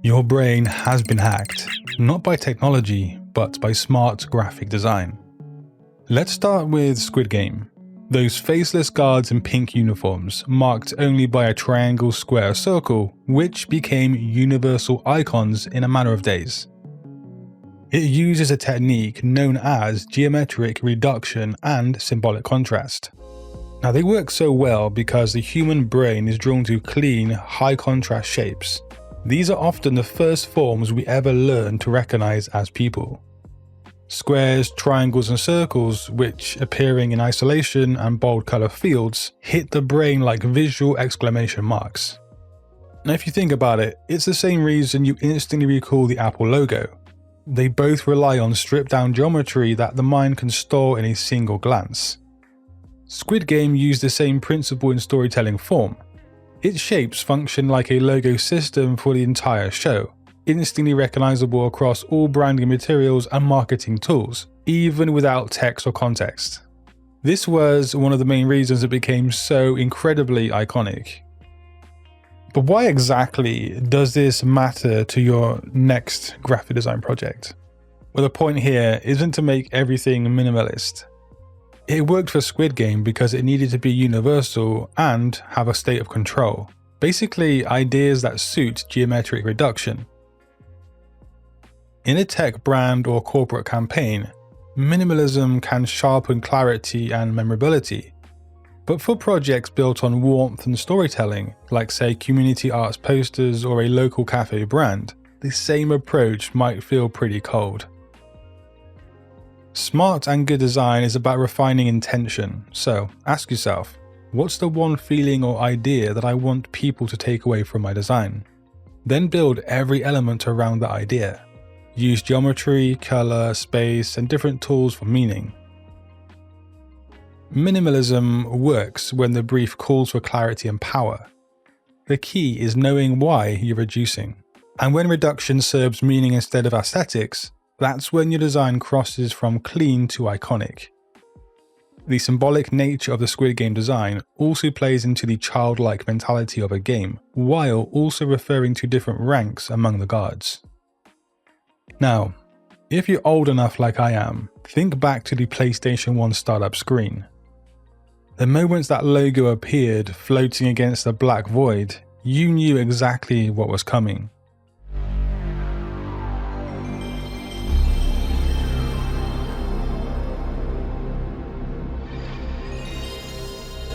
Your brain has been hacked, not by technology, but by smart graphic design. Let's start with Squid Game. Those faceless guards in pink uniforms, marked only by a triangle, square, circle, which became universal icons in a matter of days. It uses a technique known as geometric reduction and symbolic contrast. Now they work so well because the human brain is drawn to clean, high-contrast shapes. These are often the first forms we ever learn to recognize as people. Squares, triangles and circles, which appearing in isolation and bold color fields, hit the brain like visual exclamation marks. Now if you think about it, it's the same reason you instantly recall the Apple logo. They both rely on stripped down geometry that the mind can store in a single glance. Squid Game used the same principle in storytelling form. Its shapes function like a logo system for the entire show, instantly recognizable across all branding materials and marketing tools, even without text or context. This was one of the main reasons it became so incredibly iconic. But why exactly does this matter to your next graphic design project? Well, the point here isn't to make everything minimalist. It worked for Squid Game because it needed to be universal and have a state of control. Basically, ideas that suit geometric reduction. In a tech brand or corporate campaign, minimalism can sharpen clarity and memorability. But for projects built on warmth and storytelling, like say community arts posters or a local cafe brand, the same approach might feel pretty cold. Smart and good design is about refining intention, so ask yourself, what's the one feeling or idea that I want people to take away from my design? Then build every element around that idea. Use geometry, color, space, and different tools for meaning. Minimalism works when the brief calls for clarity and power. The key is knowing why you're reducing. And when reduction serves meaning instead of aesthetics, that's when your design crosses from clean to iconic. The symbolic nature of the Squid Game design also plays into the childlike mentality of a game, while also referring to different ranks among the guards. Now, if you're old enough like I am, think back to the PlayStation 1 startup screen. The moments that logo appeared floating against the black void, you knew exactly what was coming.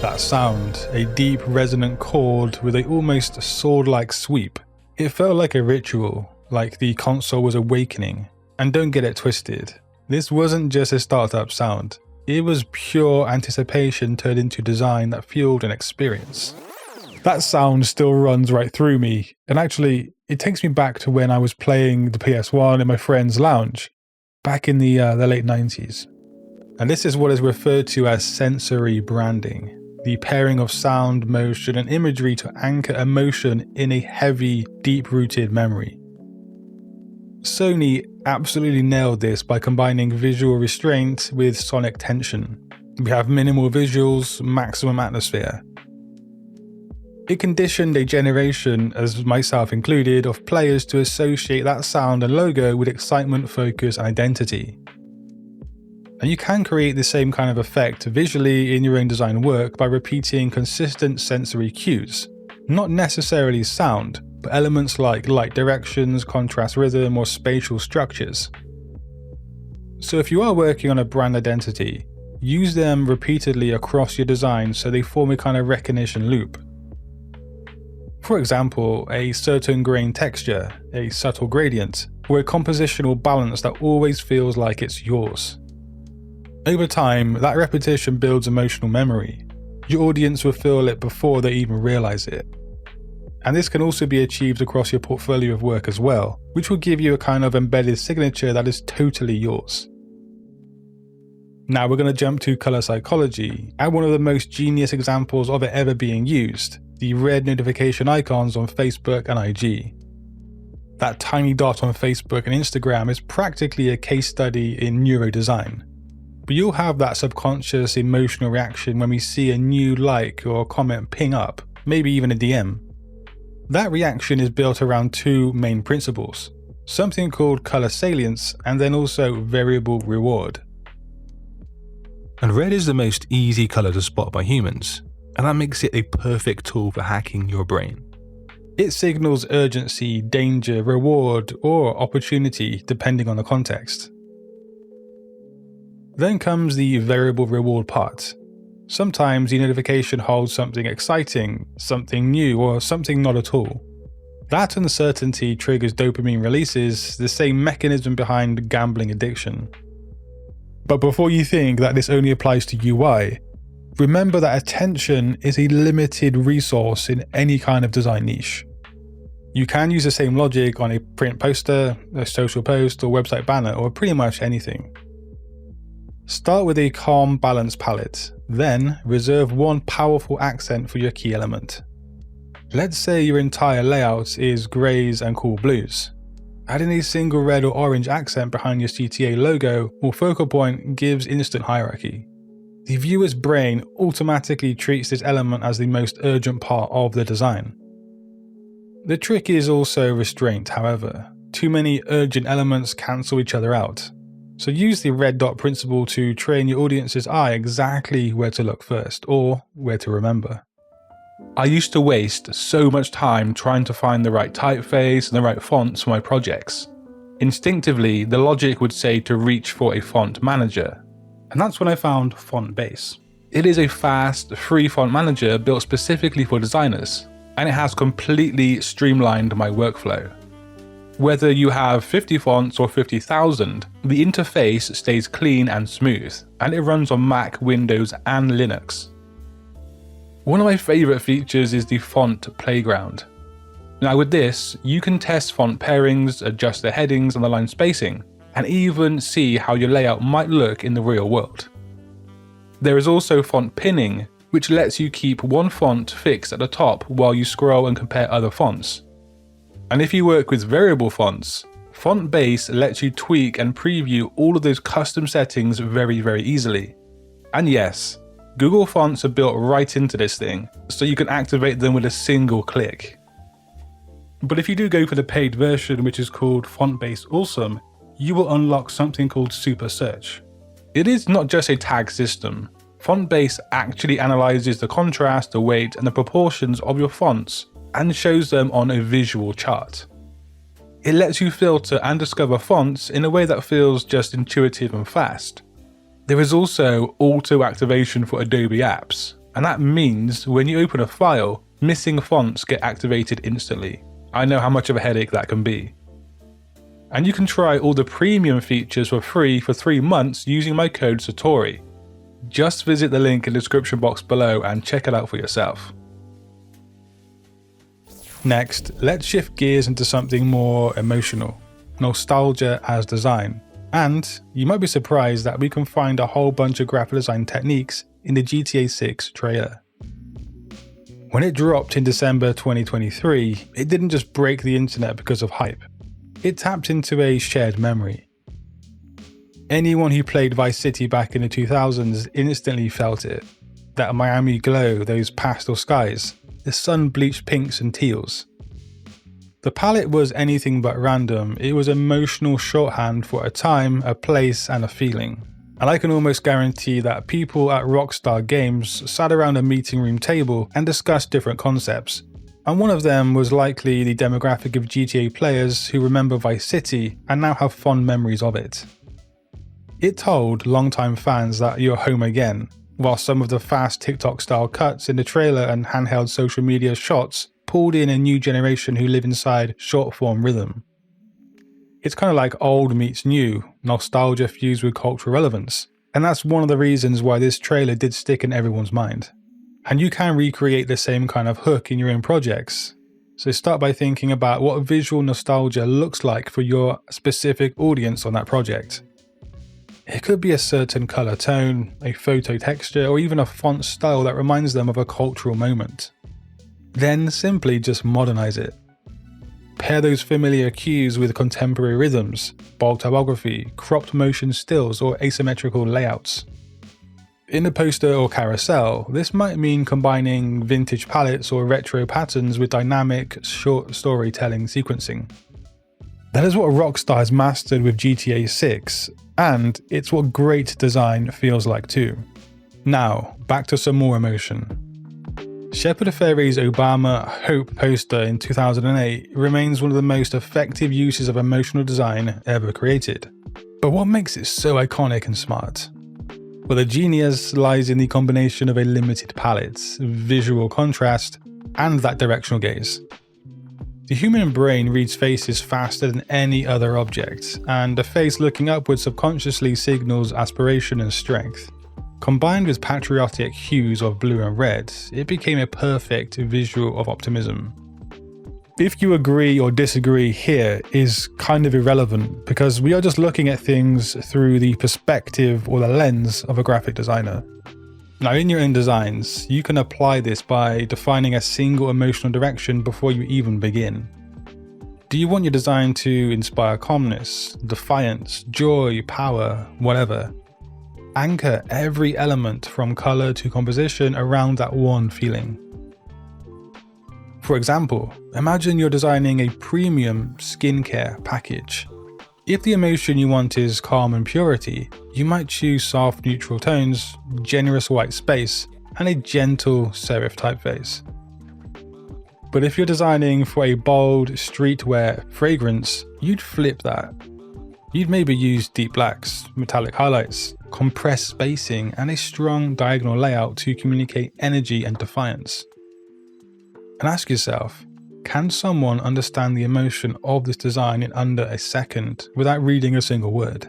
That sound, a deep resonant chord with a almost sword-like sweep. It felt like a ritual, like the console was awakening. And don't get it twisted, this wasn't just a startup sound. It was pure anticipation turned into design that fueled an experience. That sound still runs right through me, and actually, it takes me back to when I was playing the PS1 in my friend's lounge, back in the late 90s. And this is what is referred to as sensory branding. The pairing of sound, motion, and imagery to anchor emotion in a heavy, deep-rooted memory. Sony absolutely nailed this by combining visual restraint with sonic tension. We have minimal visuals, maximum atmosphere. It conditioned a generation, as myself included, of players to associate that sound and logo with excitement, focus, and identity. And you can create the same kind of effect visually in your own design work by repeating consistent sensory cues. Not necessarily sound, but elements like light directions, contrast rhythm, or spatial structures. So if you are working on a brand identity, use them repeatedly across your design so they form a kind of recognition loop. For example, a certain grain texture, a subtle gradient, or a compositional balance that always feels like it's yours. Over time, that repetition builds emotional memory. Your audience will feel it before they even realize it. And this can also be achieved across your portfolio of work as well, which will give you a kind of embedded signature that is totally yours. Now we're going to jump to color psychology, and one of the most genius examples of it ever being used, the red notification icons on Facebook and IG. That tiny dot on Facebook and Instagram is practically a case study in neurodesign. But you'll have that subconscious emotional reaction when we see a new like or comment ping up, maybe even a DM. That reaction is built around two main principles, something called color salience and then also variable reward. And red is the most easy color to spot by humans, and that makes it a perfect tool for hacking your brain. It signals urgency, danger, reward, or opportunity depending on the context. Then comes the variable reward part. Sometimes the notification holds something exciting, something new, or something not at all. That uncertainty triggers dopamine releases, the same mechanism behind gambling addiction. But before you think that this only applies to UI, remember that attention is a limited resource in any kind of design niche. You can use the same logic on a print poster, a social post, or website banner, or pretty much anything. Start with a calm, balanced palette, then reserve one powerful accent for your key element. Let's say your entire layout is greys and cool blues. Adding a single red or orange accent behind your CTA logo or focal point gives instant hierarchy. The viewer's brain automatically treats this element as the most urgent part of the design. The trick is also restraint, however. Too many urgent elements cancel each other out. So use the red dot principle to train your audience's eye exactly where to look first, or where to remember. I used to waste so much time trying to find the right typeface and the right fonts for my projects. Instinctively, the logic would say to reach for a font manager, and that's when I found FontBase. It is a fast, free font manager built specifically for designers, and it has completely streamlined my workflow. Whether you have 50 fonts or 50,000, the interface stays clean and smooth, and it runs on Mac, Windows, and Linux. One of my favorite features is the font playground. Now with this, you can test font pairings, adjust the headings and the line spacing, and even see how your layout might look in the real world. There is also font pinning, which lets you keep one font fixed at the top while you scroll and compare other fonts. And if you work with variable fonts, FontBase lets you tweak and preview all of those custom settings very easily. And yes, Google Fonts are built right into this thing, so you can activate them with a single click. But if you do go for the paid version, which is called FontBase Awesome, you will unlock something called Super Search. It is not just a tag system. FontBase actually analyzes the contrast, the weight, and the proportions of your fonts and shows them on a visual chart. It lets you filter and discover fonts in a way that feels just intuitive and fast. There is also auto activation for Adobe apps, and that means when you open a file, missing fonts get activated instantly. I know how much of a headache that can be. And you can try all the premium features for free for 3 months using my code Satori. Just visit the link in the description box below and check it out for yourself. Next, let's shift gears into something more emotional, nostalgia as design. And you might be surprised that we can find a whole bunch of graphic design techniques in the GTA 6 trailer. When it dropped in December 2023, it didn't just break the internet because of hype. It tapped into a shared memory. Anyone who played Vice City back in the 2000s instantly felt it. That Miami glow, those pastel skies, the sun-bleached pinks and teals. The palette was anything but random. It was emotional shorthand for a time, a place, and a feeling. And I can almost guarantee that people at Rockstar Games sat around a meeting room table and discussed different concepts. And one of them was likely the demographic of GTA players who remember Vice City and now have fond memories of it. It told longtime fans that you're home again, while some of the fast TikTok-style cuts in the trailer and handheld social media shots pulled in a new generation who live inside short-form rhythm. It's kind of like old meets new, nostalgia fused with cultural relevance, and that's one of the reasons why this trailer did stick in everyone's mind. And you can recreate the same kind of hook in your own projects. So start by thinking about what visual nostalgia looks like for your specific audience on that project. It could be a certain color tone, a photo texture, or even a font style that reminds them of a cultural moment. Then simply just modernize it. Pair those familiar cues with contemporary rhythms, bold typography, cropped motion stills, or asymmetrical layouts. In a poster or carousel, this might mean combining vintage palettes or retro patterns with dynamic, short storytelling sequencing. That is what Rockstar has mastered with GTA 6, and it's what great design feels like too. Now, back to some more emotion. Shepard Fairey's Obama Hope poster in 2008 remains one of the most effective uses of emotional design ever created. But what makes it so iconic and smart? Well, the genius lies in the combination of a limited palette, visual contrast, and that directional gaze. The human brain reads faces faster than any other object, and a face looking upwards subconsciously signals aspiration and strength. Combined with patriotic hues of blue and red, it became a perfect visual of optimism. If you agree or disagree here is kind of irrelevant, because we are just looking at things through the perspective or the lens of a graphic designer. Now, in your own designs, you can apply this by defining a single emotional direction before you even begin. Do you want your design to inspire calmness, defiance, joy, power, whatever? Anchor every element from color to composition around that one feeling. For example, imagine you're designing a premium skincare package. If the emotion you want is calm and purity, you might choose soft neutral tones, generous white space, and a gentle serif typeface. But if you're designing for a bold streetwear fragrance, you'd flip that. You'd maybe use deep blacks, metallic highlights, compressed spacing, and a strong diagonal layout to communicate energy and defiance. And ask yourself, can someone understand the emotion of this design in under a second without reading a single word?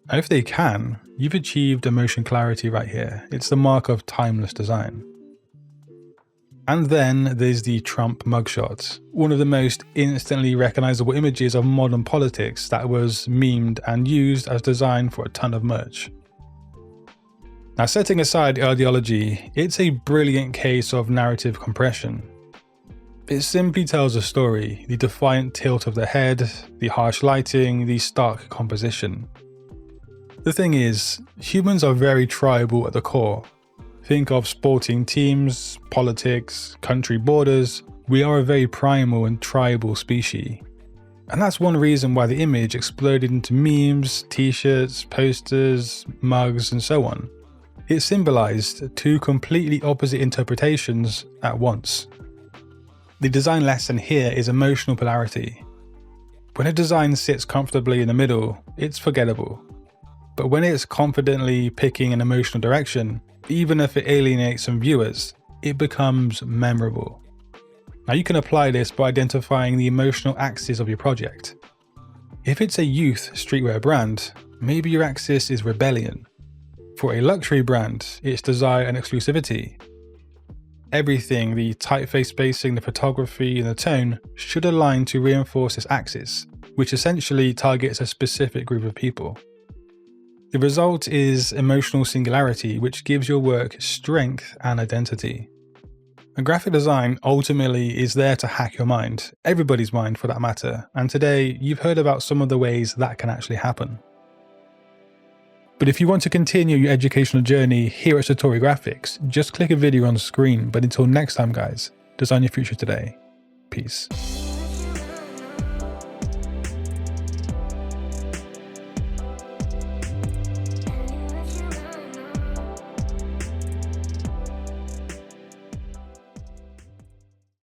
And if they can, you've achieved emotion clarity right here. It's the mark of timeless design. And then there's the Trump mugshot, one of the most instantly recognizable images of modern politics that was memed and used as design for a ton of merch. Now, setting aside ideology, it's a brilliant case of narrative compression. It simply tells a story, the defiant tilt of the head, the harsh lighting, the stark composition. The thing is, humans are very tribal at the core. Think of sporting teams, politics, country borders. We are a very primal and tribal species. And that's one reason why the image exploded into memes, t-shirts, posters, mugs, and so on. It symbolized two completely opposite interpretations at once. The design lesson here is emotional polarity. When a design sits comfortably in the middle, it's forgettable. But when it's confidently picking an emotional direction, even if it alienates some viewers, it becomes memorable. Now, you can apply this by identifying the emotional axis of your project. If it's a youth streetwear brand, maybe your axis is rebellion. For a luxury brand, it's desire and exclusivity. Everything, the typeface spacing, the photography, and the tone, should align to reinforce this axis, which essentially targets a specific group of people. The result is emotional singularity, which gives your work strength and identity. And graphic design ultimately is there to hack your mind, everybody's mind for that matter, and today you've heard about some of the ways that can actually happen. But if you want to continue your educational journey here at Satori Graphics, just click a video on the screen. But until next time guys, design your future today. Peace.